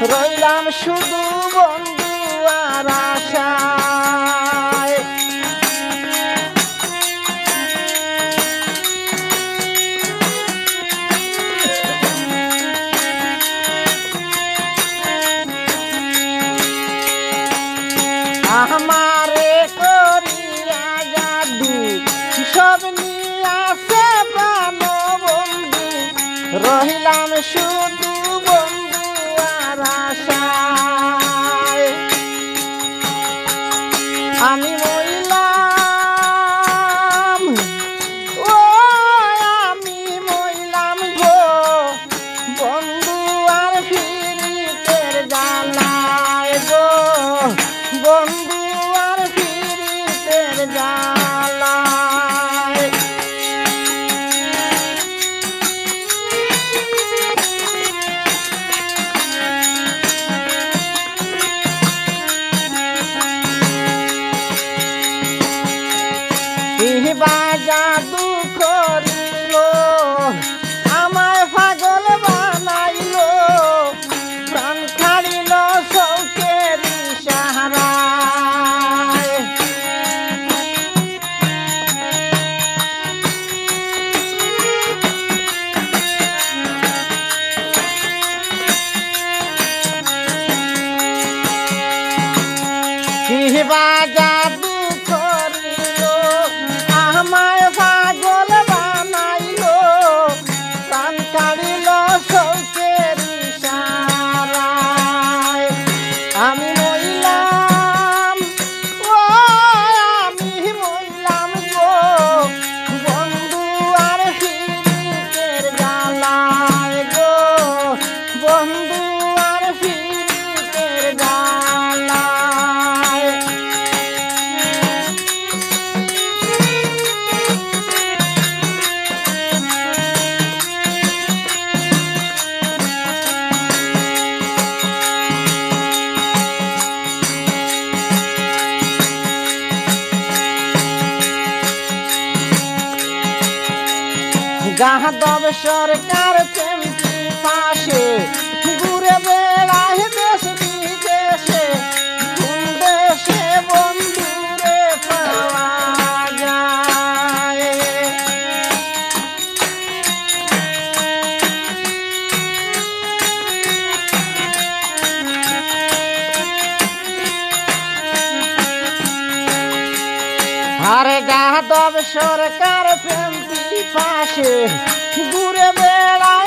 রইলাম শুধু বন্ধু আর আশায়। আমারে করিয়া জাদু সব নিয়াছে প্রাণ বন্ধু, রহিলাম শুধু বন্ধু আর আশায়। আমি মইলাম ও আমি মইলাম গো বন্ধু আর ফিরিতের জ্বালায় গো বন্ধু আর ফিরিতের জ্বালায়। ইবা জাদু করিল আমায় পাগল বানাইল, প্রাণ ছাড়িল শৌকের ইশারায়। ইবা জাদু করিল আমায় পাগল বানাইল, প্রাণ কাড়িল শৌকের ইশারায়। আমি মইলাম ও আমি মইলাম গো বন্ধু আর ফিরিতের জ্বালায় গো বন্ধু আর ফিরিতের জ্বালায়। যাদব সরকার চেমটি পাশে ঘুরে বেড়ায় দেশ বিদেশে, কোন দেশে বন্ধুরে পাওয়া যায়। আরে যাদব সরকার চেমটি পাশে ঘুরে বেড়া